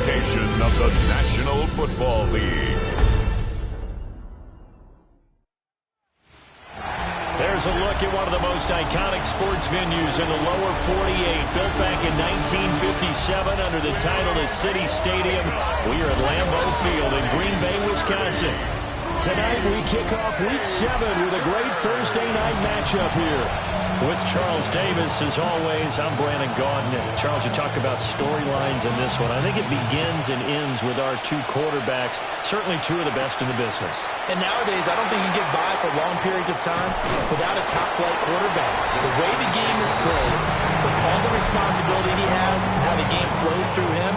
presentation of the National Football League. There's a look at one of the most iconic sports venues in the lower 48. Built back in 1957 under the title of City Stadium. We are at Lambeau Field in Green Bay, Wisconsin. Tonight we kick off Week 7 with a great Thursday night matchup here. With Charles Davis, as always, I'm Brandon Gaudin. Charles, you talk about storylines in this one. I think it begins and ends with our two quarterbacks, certainly two of the best in the business. And nowadays, I don't think you can get by for long periods of time without a top-flight quarterback. The way the game is played, with all the responsibility he has and how the game flows through him,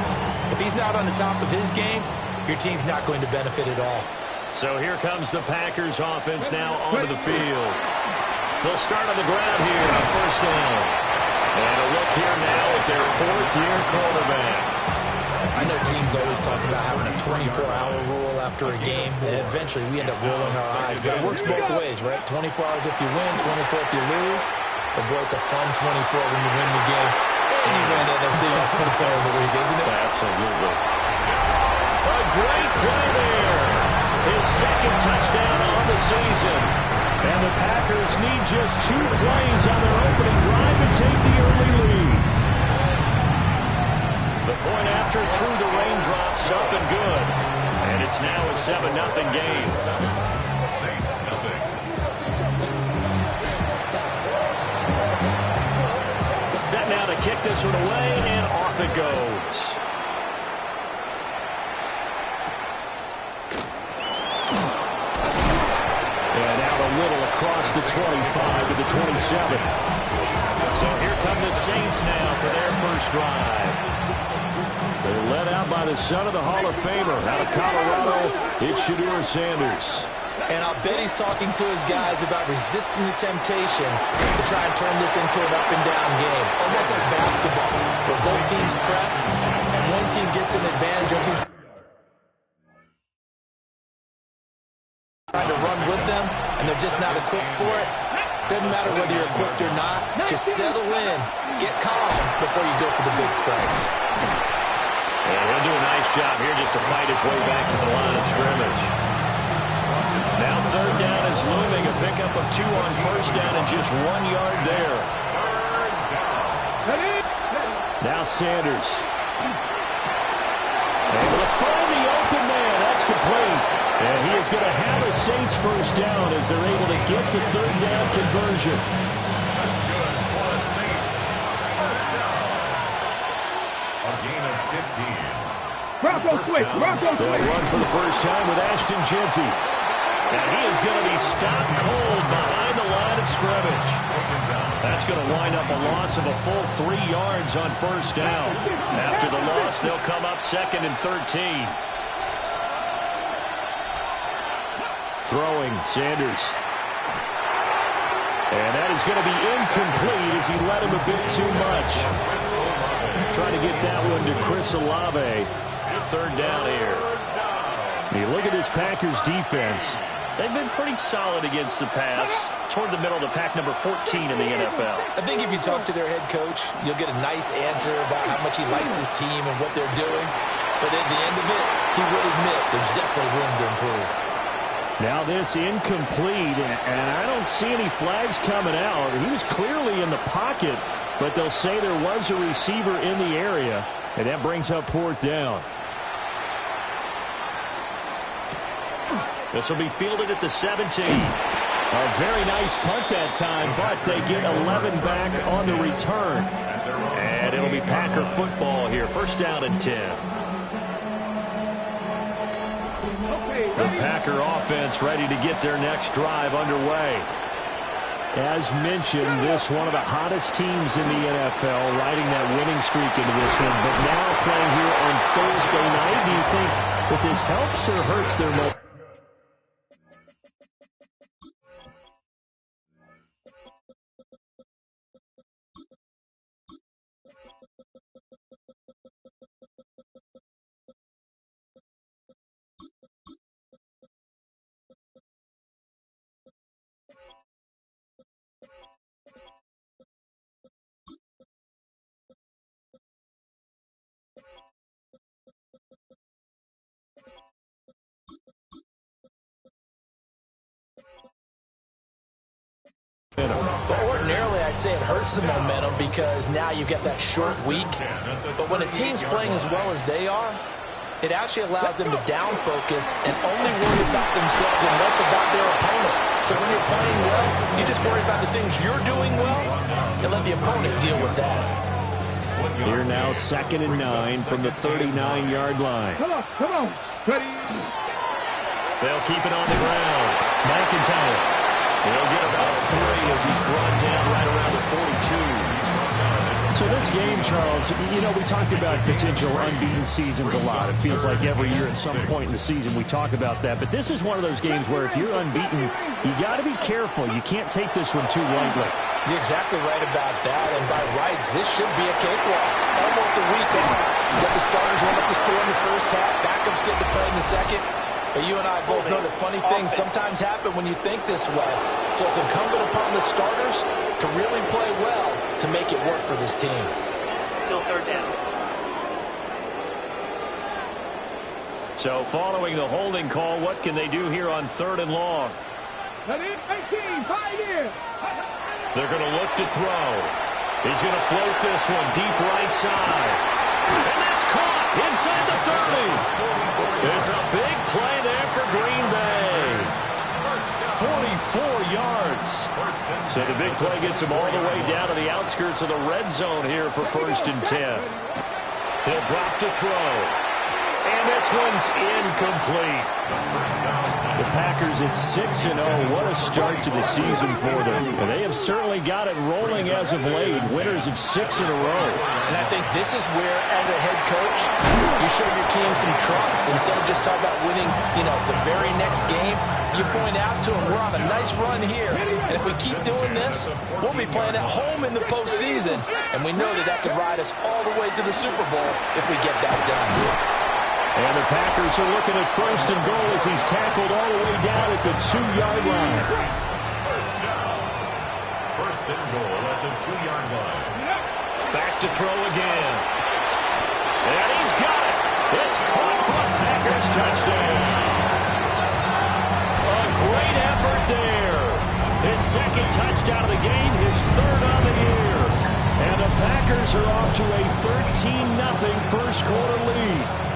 if he's not on the top of his game, your team's not going to benefit at all. So here comes the Packers offense now onto the field. They'll start on the ground here on first down. And a look here now at their fourth-year quarterback. I know teams always talk about having a 24-hour rule after a game, and eventually we end up rolling our eyes. But it works both ways, right? 24 hours if you win, 24 if you lose. But, boy, it's a fun 24 when you win the game. And you win NFC Offensive Player of the Week, isn't it? Absolutely. A great play there. His second touchdown on the season. And the Packers need just 2 plays on their opening drive to take the early lead. The point after through the raindrops, up and good. And it's now a 7-0 game. Set now to kick this one away, and off it goes. Across the 25 to the 27. So here come the Saints now for their first drive. They're led out by the son of the Hall of Famer out of Colorado. It's Shedeur Sanders. And I'll bet he's talking to his guys about resisting the temptation to try and turn this into an up-and-down game. Almost like basketball, where both teams press, and one team gets an advantage, one team's trying to run with them, and they're just not equipped for it. Doesn't matter whether you're equipped or not. Just settle in, get calm before you go for the big strikes. And he'll do a nice job here just to fight his way back to the line of scrimmage. Now third down is looming. A pickup of 2 on first down and just 1 yard there. Now Sanders. Able to find the open man. That's complete. And he is going to have a Saints first down as they're able to get the third down conversion. That's good for the Saints. First down. A gain of 15. Bronco switch. They'll run for the first time with Ashton Jeanty. And he is going to be stopped cold behind the line of scrimmage. That's going to wind up a loss of a full 3 yards on first down. After the loss, they'll come up second and 13. Throwing, Sanders. And that is going to be incomplete as he led him a bit too much. Trying to get that one to Chris Olave. Third down here. You look at this Packers defense. They've been pretty solid against the pass. Toward the middle of the pack, number 14 in the NFL. I think if you talk to their head coach, you'll get a nice answer about how much he likes his team and what they're doing. But at the end of it, he would admit there's definitely room to improve. Now this incomplete, and I don't see any flags coming out. He was clearly in the pocket, but they'll say there was a receiver in the area, and that brings up fourth down. This will be fielded at the 17. A very nice punt that time, but they get 11 back on the return. And it'll be Packer football here. First down and 10. The Packer offense ready to get their next drive underway. As mentioned, this one of the hottest teams in the NFL, riding that winning streak into this one. But now playing here on Thursday night, do you think that this helps or hurts their momentum? I'd say it hurts the momentum because now you get that short week. But when a team's playing as well as they are, it actually allows them to down focus and only worry about themselves and less about their opponent. So when you're playing well, you just worry about the things you're doing well and let the opponent deal with that. Here now, 2nd and 9 from the 39-yard line. Come on, ready. They'll keep it on the ground. McIntyre. He'll get about 3 as he's brought down right around the 42. So this game, Charles, you know, we talk about potential unbeaten seasons a lot. It feels like every year at some point in the season we talk about that. But this is one of those games where if you're unbeaten, you got to be careful. You can't take this one too lightly. You're exactly right about that. And by rights, this should be a cakewalk. Almost a week off. You got the starters run up the score in the first half. Backups get to play in the second. But you and I both know that funny things sometimes happen when you think this way. So it's incumbent upon the starters to really play well to make it work for this team. Still 3rd down. So following the holding call, what can they do here on 3rd and long? They're going to look to throw. He's going to float this one deep right side. And that's caught inside the 30. It's a big play there for Green Bay. 44 yards. So the big play gets him all the way down to the outskirts of the red zone here for 1st and 10. He'll drop to throw. And this one's incomplete. The Packers at 6-0. What a start to the season for them. And they have certainly got it rolling as of late. Winners of 6 in a row. And I think this is where, as a head coach, you show your team some trust. Instead of just talking about winning, the very next game, you point out to them, we're on a nice run here. And if we keep doing this, we'll be playing at home in the postseason. And we know that could ride us all the way to the Super Bowl if we get that done. And the Packers are looking at 1st and goal as he's tackled all the way down at the 2-yard line. First down. 1st and goal at the 2-yard line. Back to throw again. And he's got it. It's caught for a Packers touchdown. A great effort there. His 2nd touchdown of the game, his 3rd on the year. And the Packers are off to a 13-0 first quarter lead.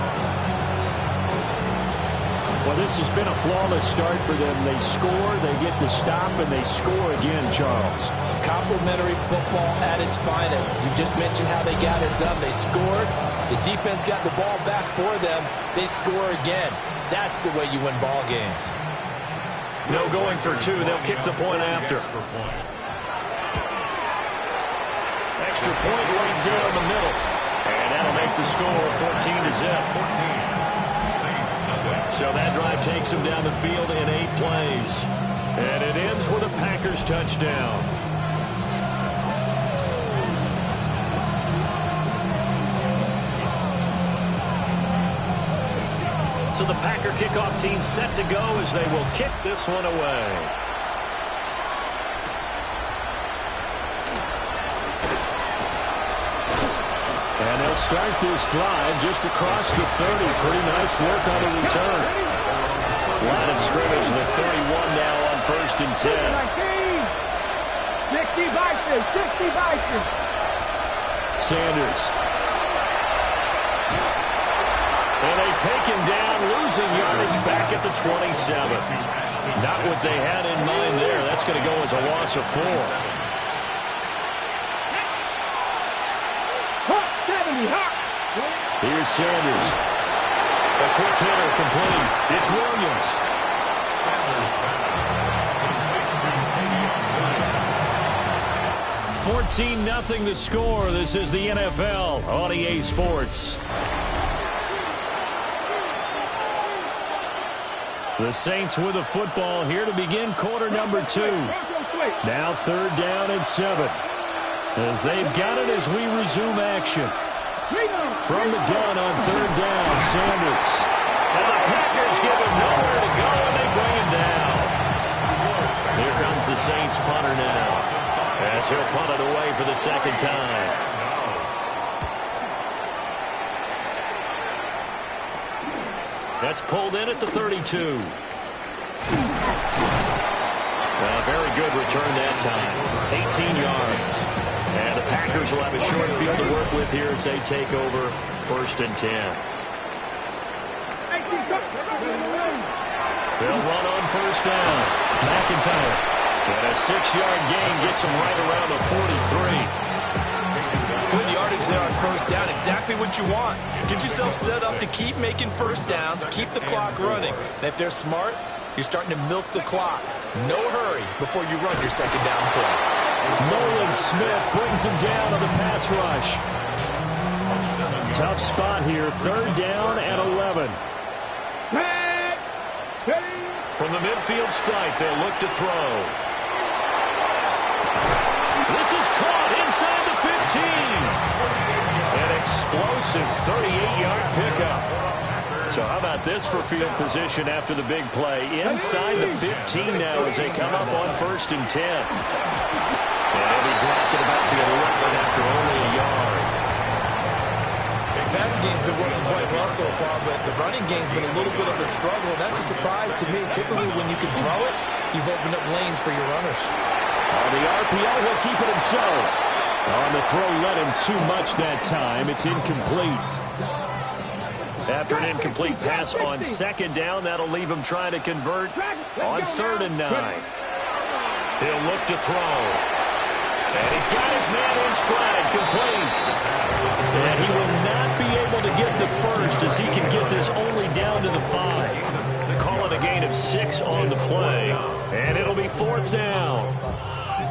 Well, this has been a flawless start for them. They score, they get the stop, and they score again, Charles. Complementary football at its finest. You just mentioned how they got it done. They scored. The defense got the ball back for them. They score again. That's the way you win ball games. No going for 2. They'll kick the point after. Extra point right down the middle. And that'll make the score 14-0. So that drive takes him down the field in 8 plays. And it ends with a Packers touchdown. So the Packer kickoff team set to go as they will kick this one away. And they'll start this drive just across the 30. Pretty nice work on the return. Line of scrimmage, the 31 now on 1st and 10. 60 Vikings. Sanders. And they take him down, losing yardage back at the 27. Not what they had in mind there. That's going to go as a loss of 4. Here's Sanders. A quick hitter complete. It's Williams. 14-0 the score. This is the NFL on EA Sports. The Saints with the football here to begin quarter number 2. Now 3rd down and 7. As they've got it as we resume action. From the gun on 3rd down, Sanders. And the Packers give him nowhere to go, and they bring him down. Here comes the Saints punter now, as he'll punt it away for the 2nd time. That's pulled in at the 32. very good return that time. 18 yards. And the Packers will have a short field to work with here as they take over 1st and 10. They'll run on 1st down. McIntyre. And a 6-yard gain gets him right around the 43. Good yardage there on 1st down. Exactly what you want. Get yourself set up to keep making 1st downs, keep the clock running. And if they're smart, you're starting to milk the clock. No hurry before you run your 2nd down play. Nolan Smith brings him down on the pass rush. Tough spot here. 3rd down and 11. From the midfield stripe, they'll look to throw. This is caught inside the 15. An explosive 38-yard pickup. So how about this for field position after the big play? Inside the 15 now as they come up on 1st and 10. And he'll be dropped at about the 11 after only a yard. The passing game's been working quite well so far, but the running game's been a little bit of a struggle. That's a surprise to me. Typically, when you can throw it, you've opened up lanes for your runners. On the RPO, he'll keep it himself. On the throw, let him too much that time. It's incomplete. After an incomplete pass on 2nd down, that'll leave him trying to convert on 3rd and 9. He'll look to throw. And he's got his man in stride, complete. And he will not be able to get the first as he can get this only down to the 5. Call it a gain of 6 on the play. And it'll be 4th down.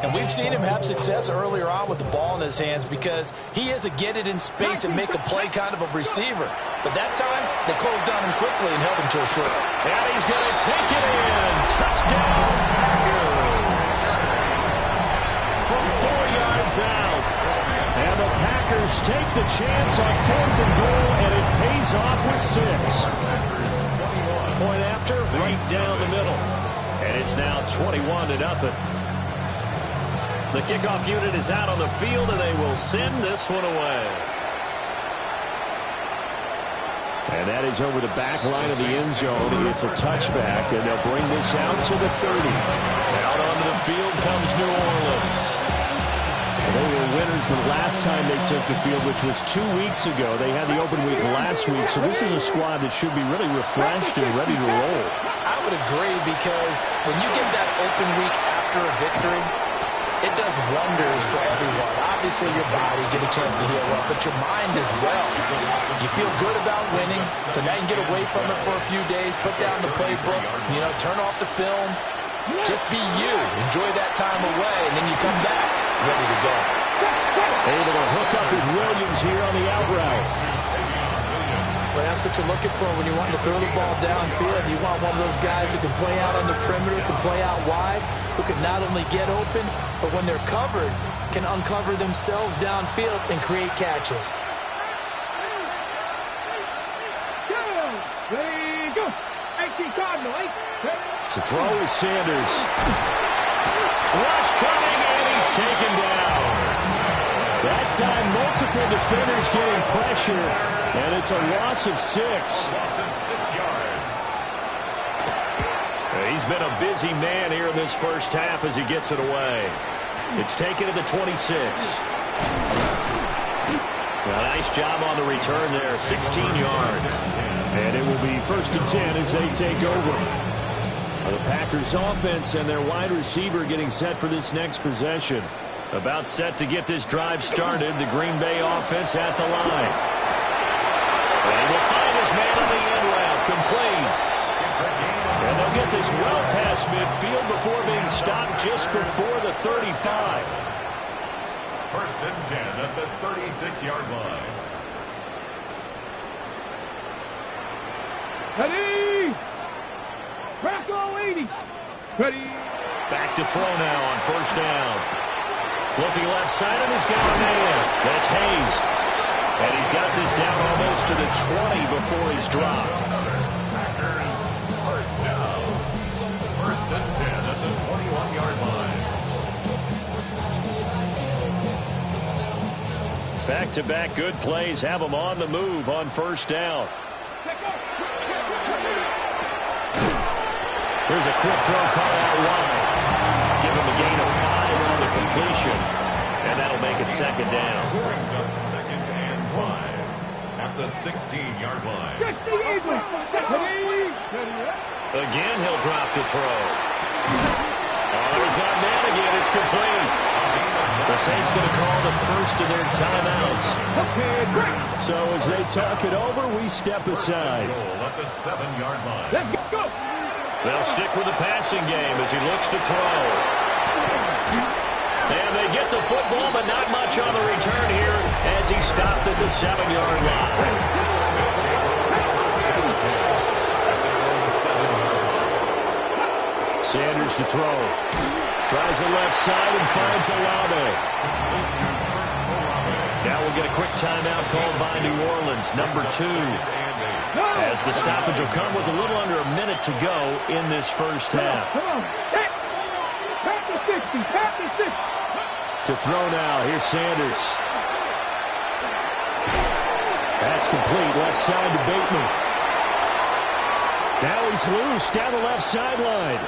And we've seen him have success earlier on with the ball in his hands because he is a get it in space and make a play kind of a receiver. But that time, they closed on him quickly and held him to a short. And he's going to take it in. Touchdown, Packers. From 4 yards out. And the Packers take the chance on 4th and goal, and it pays off with 6. Point after, right down the middle. And it's now 21-0. The kickoff unit is out on the field, and they will send this one away. And that is over the back line of the end zone. It's a touchback, and they'll bring this out to the 30. Out onto the field comes New Orleans. They were winners the last time they took the field, which was 2 weeks ago. They had the open week last week, so this is a squad that should be really refreshed and ready to roll. I would agree because when you get that open week after a victory, it does wonders for everyone. Obviously, your body get a chance to heal up, but your mind as well. You feel good about winning, so now you can get away from it for a few days, put down the playbook, turn off the film. Just be you. Enjoy that time away, and then you come back ready to go. Able to hook up with Williams here on the out route. Well, that's what you're looking for when you want to throw the ball downfield. You want one of those guys who can play out on the perimeter, can play out wide, who can not only get open, but when they're covered, can uncover themselves downfield and create catches. To throw is Sanders. Rush coming, and he's taken down. That time, multiple defenders getting pressure, and it's a loss of 6. Loss of 6 yards. He's been a busy man here in this first half as he gets it away. It's taken to the 26. A nice job on the return there, 16 yards. And it will be 1st and 10 as they take over. The Packers offense and their wide receiver getting set for this next possession. About set to get this drive started, the Green Bay offense at the line. And he will find his man on the end route, complete. And they'll get this well past midfield before being stopped just before the 35. 1st and 10 at the 36-yard line. Ready! Crackle 80! Ready! Back to throw now on 1st down. Looking left side, and he's got a man. That's Hayes. And he's got this down almost to the 20 before he's dropped. Packers, 1st down. 1st and 10 at the 21-yard line. Back-to-back good plays have them on the move on 1st down. Here's a quick throw call out wide. a gain of 5 on the completion. And that'll make it second down. Brings up second and 5 at the 16-yard line. Again, he'll drop to throw. Oh, there's that man again. It's complete. The Saints going to call the first of their timeouts. So as they talk it over, we step aside. At the 7-yard line. Let's go. They'll stick with the passing game as he looks to throw. And they get the football, but not much on the return here as he stopped at the 7-yard line. Sanders to throw. Tries the left side and finds Olave. Now we'll get a quick timeout called by New Orleans, number 2. As the stoppage will come with a little under a minute to go in this first half. Come on. Back to 60. Back to 60. To throw now. Here's Sanders. That's complete. Left side to Bateman. Now he's loose down the left sideline.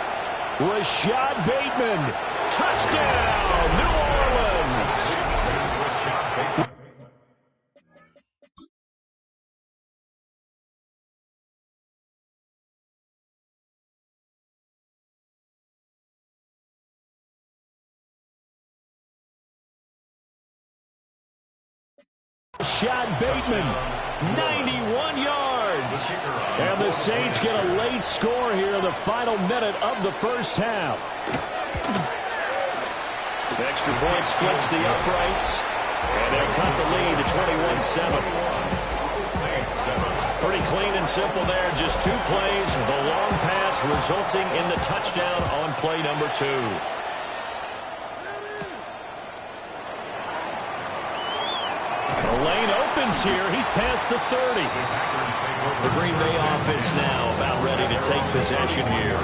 Rashad Bateman. Touchdown, New Orleans. Rashad Bateman, 91 yards. And the Saints get a late score here in the final minute of the first half. The extra point splits the uprights. And they'll cut the lead to 21-7. Pretty clean and simple there. Just 2 plays. The long pass resulting in the touchdown on play number 2. The lane opens here. He's past the 30. The Green Bay offense now about ready to take possession here.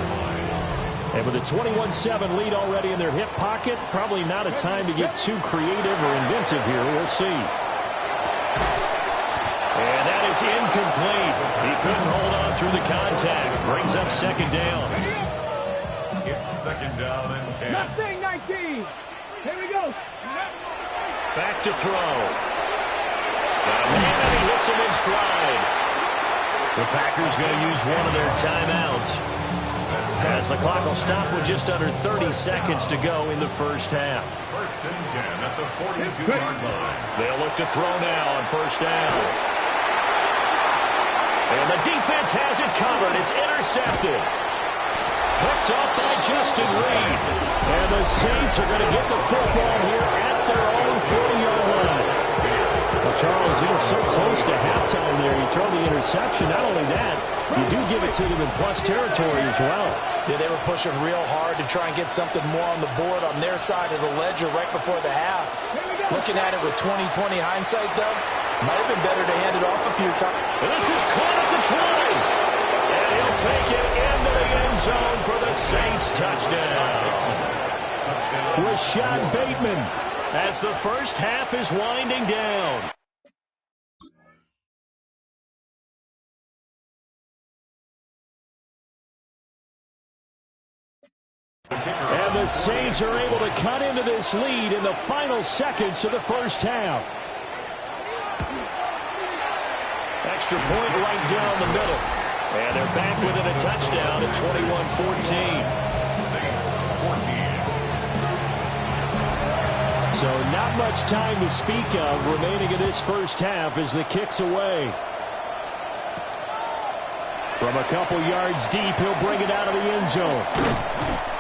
And with a 21-7 lead already in their hip pocket, probably not a time to get too creative or inventive here. We'll see. And that is incomplete. He couldn't hold on through the contact. Brings up second down. It's second down and 10. Not saying 19. Here we go. Back to throw. And he hits him in stride. The Packers going to use one of their timeouts, as the clock will stop with just under 30 seconds to go in the first half. First and 10 at the 42-yard line. They'll look to throw now on first down. And the defense has it covered. It's intercepted. Picked up by Justin Reed. And the Saints are going to get the football here at their own 40-yard line. Well, Charles, you were so close to halftime there. You throw the interception. Not only that, you do give it to them in plus territory as well. Yeah, they were pushing real hard to try and get something more on the board on their side of the ledger right before the half. Looking at it with 20/20 hindsight, though, might have been better to hand it off a few times. And this is caught at the 20. And he'll take it into the end zone for the Saints touchdown. Rashad Bateman. As the first half is winding down. And the Saints are able to cut into this lead in the final seconds of the first half. Extra point right down the middle. And they're back within a touchdown at 21-14. Saints 14. So not much time to speak of remaining in this first half as the kick's away. From a couple yards deep, he'll bring it out of the end zone.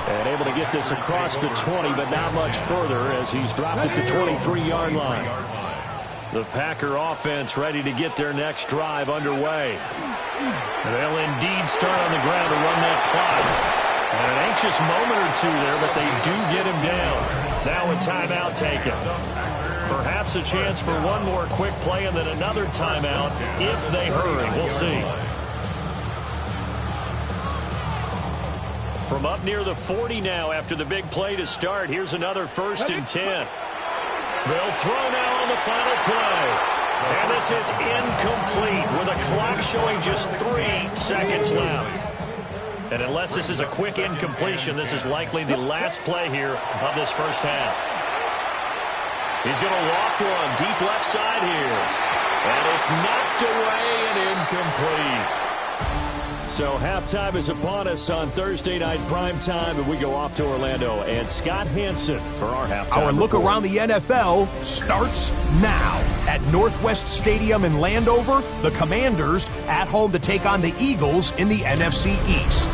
And able to get this across the 20, but not much further as he's dropped it to 23-yard line. The Packer offense ready to get their next drive underway. They'll indeed start on the ground to run that clock. And an anxious moment or two there, but they do get him down. Now a timeout taken. Perhaps a chance for one more quick play and then another timeout if they hurry. We'll see. From up near the 40 now after the big play to start, here's another 1st and 10. They'll throw now on the final play. And this is incomplete with a clock showing just 3 seconds left. And unless this is a quick incompletion, this is likely the last play here of this first half. He's going to loft one deep left side here. And it's knocked away and incomplete. So halftime is upon us on Thursday night primetime, and we go off to Orlando. And Scott Hansen for our halftime Our look report. around the NFL starts now. At Northwest Stadium in Landover, the Commanders at home to take on the Eagles in the NFC East.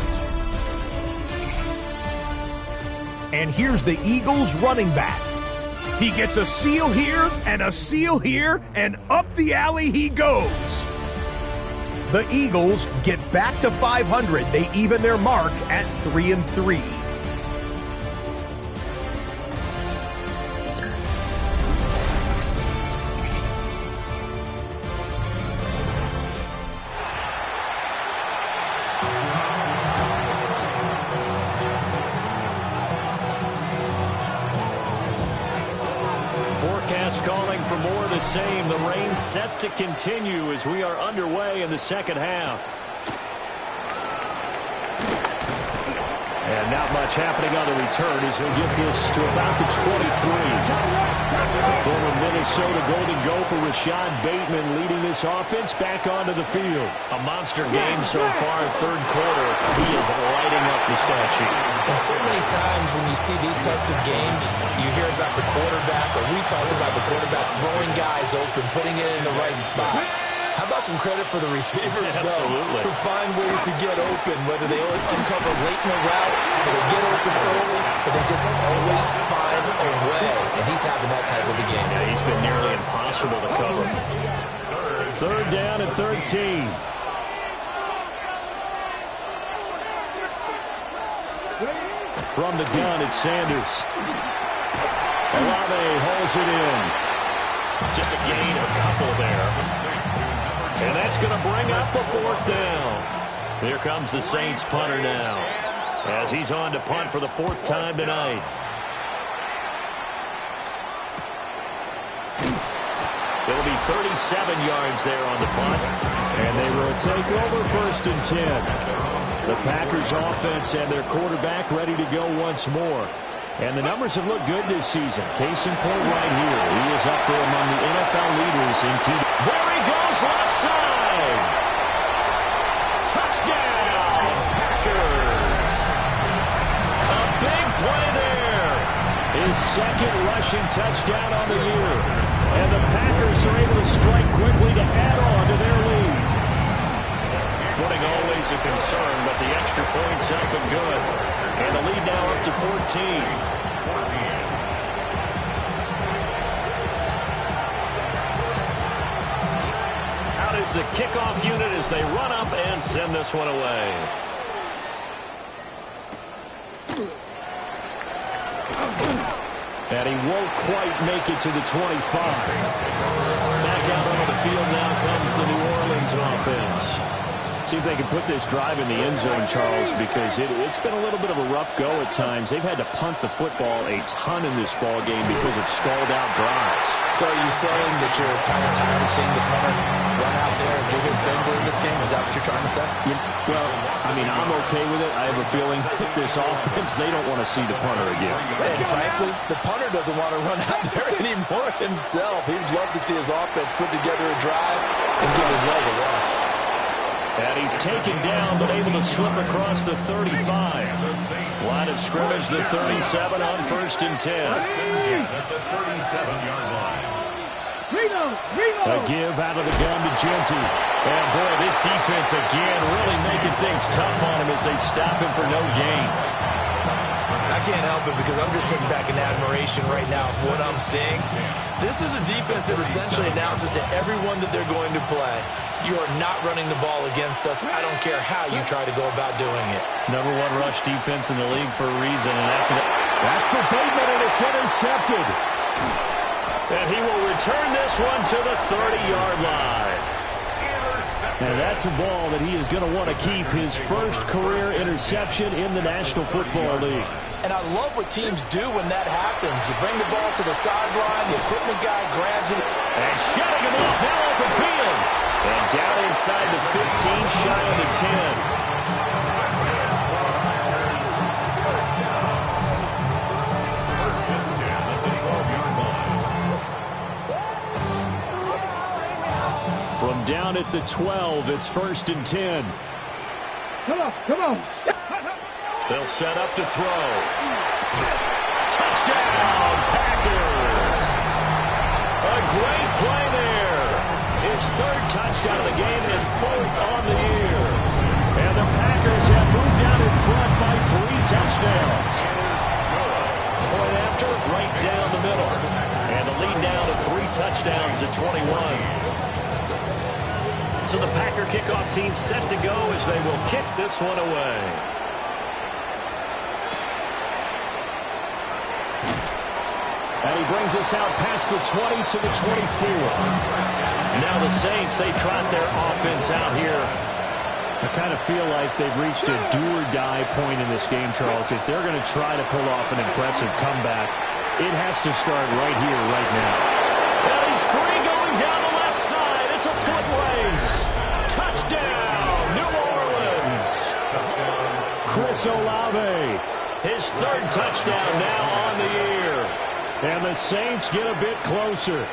And here's the Eagles running back. He gets a seal here, and up the alley he goes. The Eagles get back to 500. They even their mark at 3-3. Forecast calling for more of the same. The rain set to continue as we are underway in the second half. And not much happening on the return as he'll get this to about the 23. The former Minnesota Golden Gopher Rashad Bateman leading this offense back onto the field. A monster game so far, third quarter. He is lighting up the stat sheet. And so many times when you see these types of games, you hear about the quarterback, or we talk about the quarterback throwing guys open, putting it in the right spot. How about some credit for the receivers, though, who find ways to get open, whether they uncover late in the route or they get open early, but they just always find a way. And he's having that type of a game. Yeah, he's been nearly impossible to cover. Third down and 13. From the gun, it's Sanders. Olave holds it in. Just a gain of a couple there. And that's going to bring up a fourth down. Here comes the Saints punter now, as he's on to punt for the fourth time tonight. It'll be 37 yards there on the punt. And they will take over first and 10. The Packers offense and their quarterback ready to go once more. And the numbers have looked good this season. Case in point right here. He is up there among the NFL leaders in TD. There he goes, left side. Touchdown, Packers. A big play there. His second rushing touchdown on the year. And the Packers are able to strike quickly to add on to their lead. Footing always a concern, but the extra points help him good. And the lead now up to 14. Out is the kickoff unit as they run up and send this one away. And he won't quite make it to the 25. Back out onto the field now comes the New Orleans offense. See if they can put this drive in the end zone, Charles, because it's been a little bit of a rough go at times. They've had to punt the football a ton in this ball game because of stalled out drives. So are you saying that you're kind of tired of seeing the punter run out there and do his thing during this game? Is that what you're trying to say? Well, I mean, I'm okay with it. I have a feeling that this offense, they don't want to see the punter again. And frankly, the punter doesn't want to run out there anymore himself. He'd love to see his offense put together a drive and give his leg a rest. And he's taken down, but able to slip across the 35. Line of scrimmage, the 37 on first and 10. At the 37-yard line. A give out of the gun to Genty. And boy, this defense again really making things tough on him as they stop him for no gain. I can't help it because I'm just sitting back in admiration right now of what I'm seeing. This is a defense that essentially announces to everyone that they're going to play, you are not running the ball against us. I don't care how you try to go about doing it. #1 rush defense in the league for a reason. And after that, that's for Bateman, and it's intercepted. And he will return this one to the 30-yard line. And that's a ball that he is going to want to keep, his first career interception in the National Football League. And I love what teams do when that happens. You bring the ball to the sideline, the equipment guy grabs it. And shutting him off, now open field. And down inside the 15, shy of the 10. down at the 12. It's 1st and 10. Come on, come on. They'll set up to throw. Touchdown, Packers! A great play there. His 3rd touchdown of the game and 4th on the year. And the Packers have moved down in front by 3 touchdowns. Point after, right down the middle. And the lead down to 3 touchdowns at 21. So the Packer kickoff team set to go as they will kick this one away. And he brings us out past the 20 to the 24. Now the Saints, they trot their offense out here. I kind of feel like they've reached a do-or-die point in this game, Charles. If they're going to try to pull off an impressive comeback, it has to start right here, right now. Well, he's free going down the left side. It's a foot race. Touchdown, New Orleans. Chris Olave. His 3rd touchdown now on the year. And the Saints get a bit closer.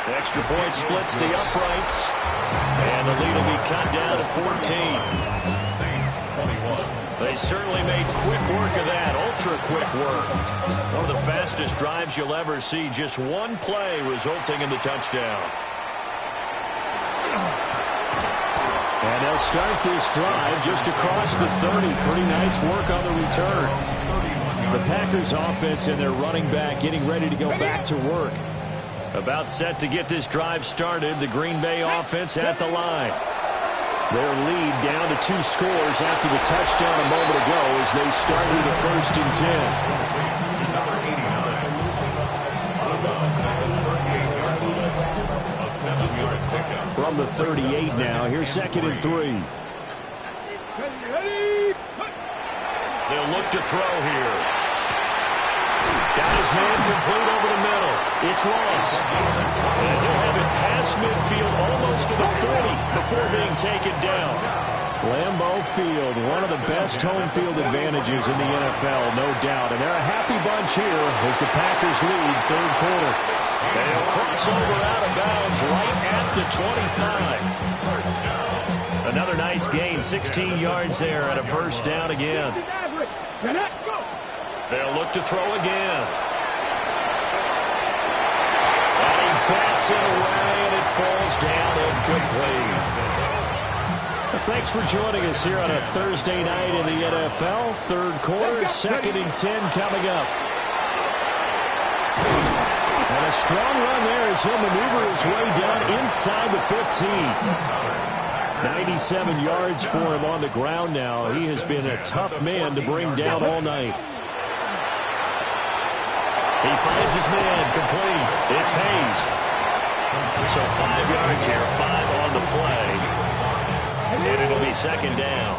The extra point splits the uprights. And the lead will be cut down to 14. Saints 21. They certainly made quick work of that, ultra-quick work. One of the fastest drives you'll ever see, just one play resulting in the touchdown. And they'll start this drive just across the 30. Pretty nice work on the return. The Packers offense and their running back getting ready to go back to work. About set to get this drive started, the Green Bay offense at the line. Their lead down to 2 scores after the touchdown a moment ago as they start with a 1st and 10. From the 38 now, here's 2nd and 3. They'll look to throw here. Got his man complete over the middle. It's lost. And he'll have it past midfield almost to the 40 before being taken down. Lambeau Field, one of the best home field advantages in the NFL, no doubt. And they're a happy bunch here as the Packers lead 3rd quarter. They'll cross over out of bounds right at the 25. Another nice gain, 16 yards there and a 1st down again. They'll look to throw again. And he bats it away, and it falls down incomplete. Well, thanks for joining us here on a Thursday night in the NFL. 3rd quarter, 2nd and 10 coming up. And a strong run there as he'll maneuver his way down inside the 15. 97 yards for him on the ground now. He has been a tough man to bring down all night. He finds his man complete. It's Hayes. So 5 yards here, 5 on the play. And it'll be 2nd down.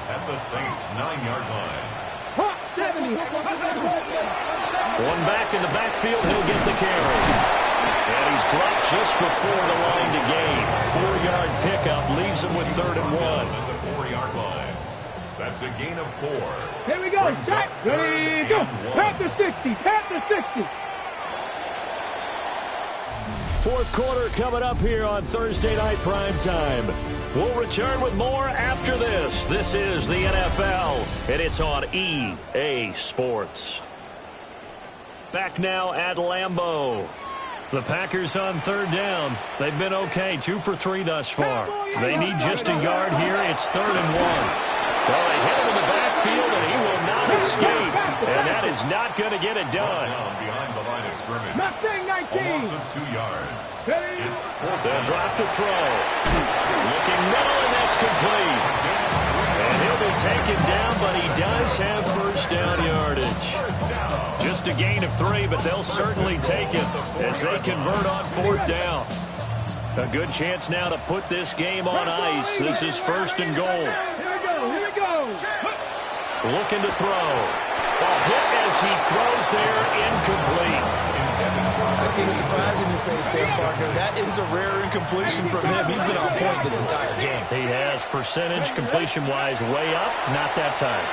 At the Saints' 9-yard line. One back in the backfield, he'll get the carry. And he's dropped just before the line to gain. 4-yard pickup leaves him with 3rd and 1. At the 4-yard line. That's a gain of 4. Here we go. Set. Ready, go. Pat the 60. Pat the 60. 4th quarter coming up here on Thursday Night Primetime. We'll return with more after this. This is the NFL, and it's on EA Sports. Back now at Lambeau. The Packers on 3rd down. They've been okay, 2 for 3 thus far. They need just a yard here. It's 3rd and 1. Well, they hit him in the backfield, and he will not escape. And that is not going to get it done. Behind the line of scrimmage. Mustang 19. A loss of 2 yards. It's 4th. They'll drop to throw. Looking middle, and that's complete. And he'll be taken down, but he does have 1st down yardage. Just a gain of 3, but they'll certainly take it as they convert on 4th down. A good chance now to put this game on ice. This is 1st and goal. Here we go. Looking to throw. A hit as he throws there, incomplete. I see the surprise in your face there, partner. That is a rare incompletion from him. He's been on point this entire game. He has percentage completion-wise way up. Not that time.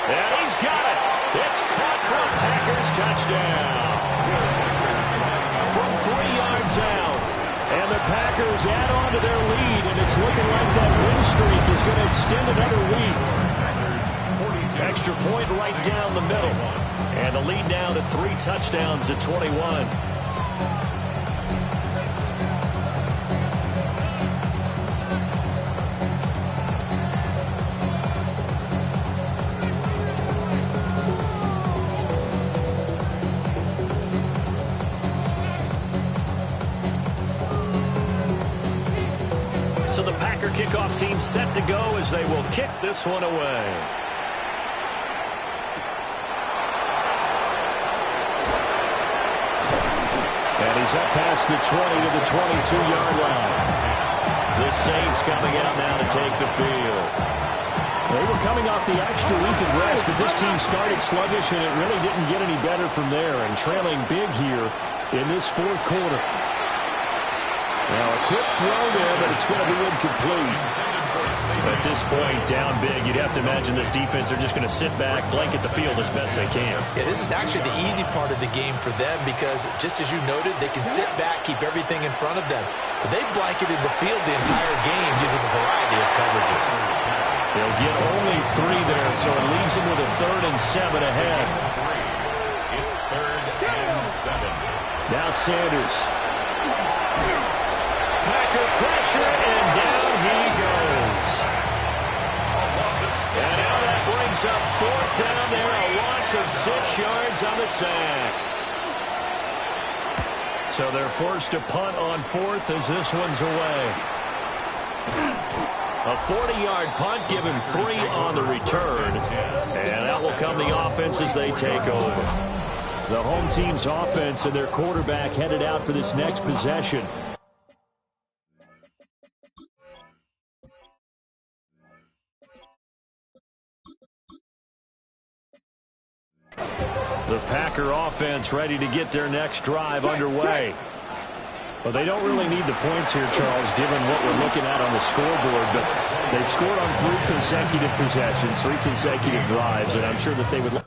And he's got it. It's caught for a Packers touchdown. From 3 yards And the Packers add on to their lead, and it's looking like that win streak is going to extend another week. Extra point right down the middle. And the lead now to 3 touchdowns at 21. So the Packer kickoff team set to go as they will kick this one away. And he's up past the 20 to the 22-yard line. The Saints coming out now to take the field. They were coming off the extra week of rest, but this team started sluggish, and it really didn't get any better from there, and trailing big here in this fourth quarter. Now a quick throw there, but it's going to be incomplete. At this point, down big, you'd have to imagine this defense are just going to sit back, blanket the field as best they can. Yeah, this is actually the easy part of the game for them because, just as you noted, they can sit back, keep everything in front of them. But they've blanketed the field the entire game using a variety of coverages. They'll get only 3 there, so it leaves them with a 3rd and 7 ahead. It's 3rd and 7. Now Sanders. Packer pressure, and down he goes. And now that brings up 4th down there, a loss of 6 yards on the sack. So they're forced to punt on 4th as this one's away. A 40-yard punt, given 3 on the return. And out will come the offense as they take over. The home team's offense and their quarterback headed out for this next possession. The Packer offense ready to get their next drive underway. Well, they don't really need the points here, Charles, given what we're looking at on the scoreboard. But they've scored on 3 consecutive possessions, 3 consecutive drives, and I'm sure that they would...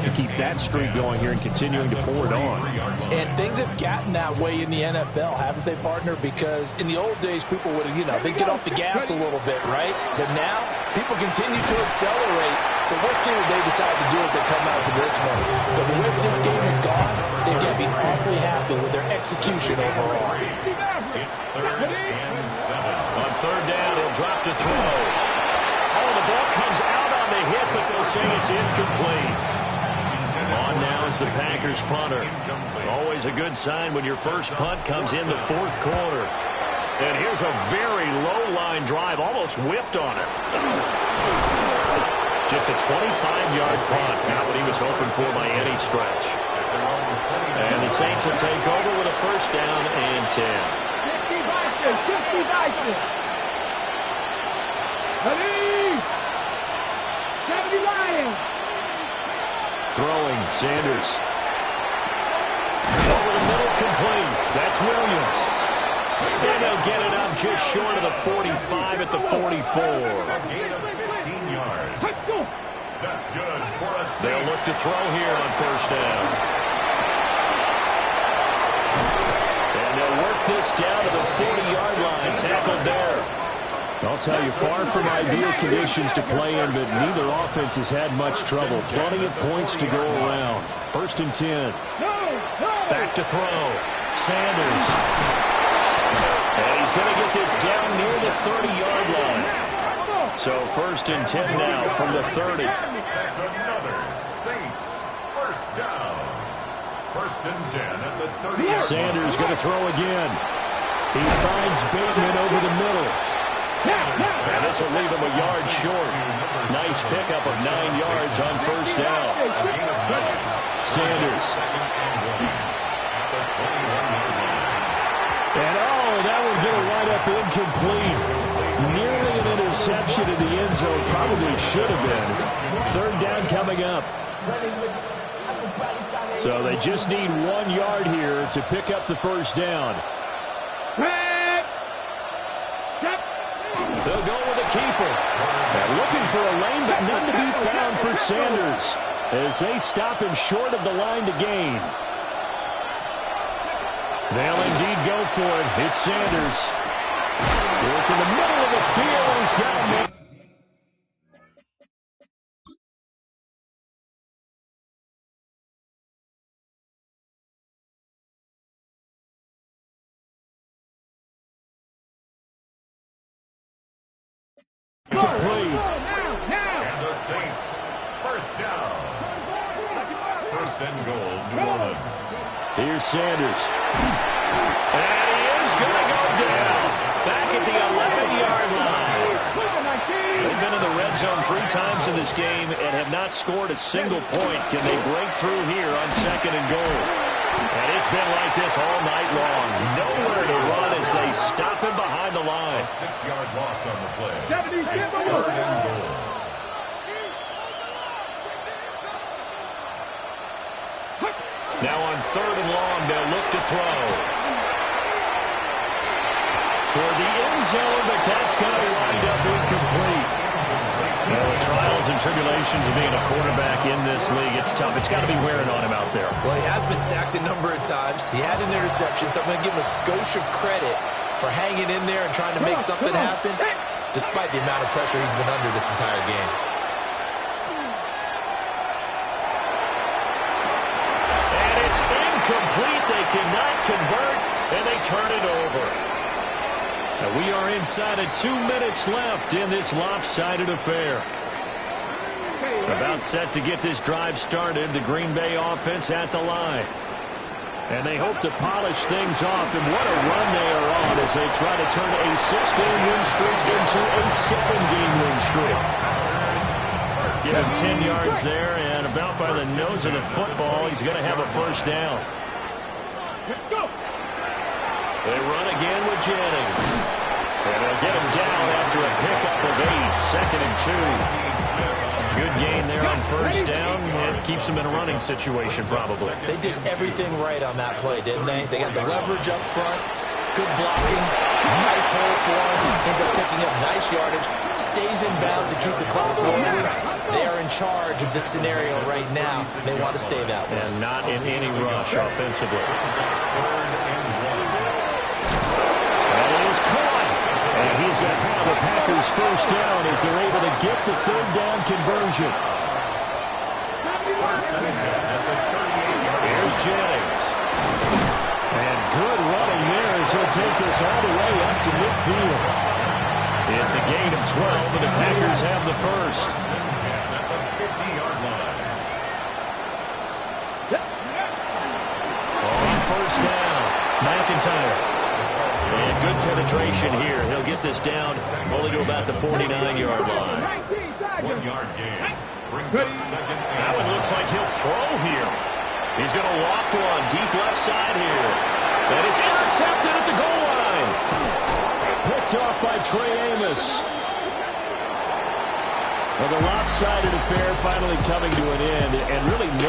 to keep that streak going here and continuing to pour it on. And things have gotten that way in the NFL, haven't they, partner? Because in the old days, people would, they'd get off the gas a little bit, right? But now, people continue to accelerate. But we'll see what they decide to do as they come out of this one. But the way this game has gone, they've got to be awfully happy with their execution overall. It's 3rd and 7. On 3rd down, he'll drop to throw. Oh, the ball comes out on the hit, but they'll say it's incomplete. On now is the Packers punter. Always a good sign when your first punt comes in the 4th quarter. And here's a very low-line drive, almost whiffed on it. Just a 25-yard punt, not what he was hoping for by any stretch. And the Saints will take over with a 1st down and 10. 70 Lions. Throwing, Sanders. Over the middle, complete. That's Williams. And they'll get it up just short of the 45 at the 44. A gain of 15 yards. That's good for a 6. They'll look to throw here on 1st down. And they'll work this down to the 40-yard line. Tackled there. I'll tell you, far from ideal conditions to play in, but neither offense has had much trouble. Plenty of points to go around. 1st and 10. Back to throw. Sanders. And he's going to get this down near the 30-yard line. So 1st and 10 now from the 30. That's another Saints 1st down. 1st and 10 at the 30. Sanders going to throw again. He finds Bateman over the middle. And this will leave him a yard short. Nice pickup of 9 yards on 1st down. Sanders. And that one's going to wind up incomplete. Nearly an interception in the end zone. Probably should have been. 3rd down coming up. So they just need 1 yard here to pick up the first down. They'll go with a keeper. They're looking for a lane, but none to be found for Sanders as they stop him short of the line to gain. They'll indeed go for it. It's Sanders. Work in the middle of the field. He's got him. Complete. And the Saints, first down. First and goal, New Orleans. Here's Sanders. And he is going to go down. Back at the 11-yard line. They've been in the red zone 3 times in this game and have not scored a single point. Can they break through here on second and goal? And it's been like this all night long. Nowhere to run as they stop him behind the line. A 6-yard loss on the play. It's third and goal. Now on third and long, they'll look to throw. Toward the end zone, but that's going to wind up incomplete. Well, the trials and tribulations of being a quarterback in this league, it's tough. It's got to be wearing on him out there. Well, he has been sacked a number of times. He had an interception, so I'm going to give him a skosh of credit for hanging in there and trying to make something happen, despite the amount of pressure he's been under this entire game. And it's incomplete. They cannot convert, and they turn it over. And we are inside of 2 minutes left in this lopsided affair. About set to get this drive started. The Green Bay offense at the line. And they hope to polish things off. And what a run they are on as they try to turn a 6-game win streak into a 7-game win streak. Give him 10 yards there, and about by the nose of the football, he's going to have a first down. They run again with Jennings. And they'll get him down after a pickup of 8. Second and 2. Good gain there on first down. It keeps them in a running situation, probably. They did everything right on that play, didn't they? They got the leverage up front, good blocking, nice hole for him, ends up picking up nice yardage, stays in bounds to keep the clock rolling. They are in charge of this scenario right now. They want to stay that way. And not in any rush offensively. And it is caught. And he's going to have the Packers first down as they're able to get the third down conversion. Here's Jennings. And good running there as he'll take this all the way up to midfield. It's a gain of 12, and the Packers have the first. On first down, McIntyre. And good penetration here. He'll get this down only to about the 49-yard line. 1 yard gain. Brings up second. That one looks like he'll throw here. He's going to loft one deep left side here. And it's intercepted at the goal line. Picked off by Trey Amos. Well, the lopsided affair finally coming to an end, and really no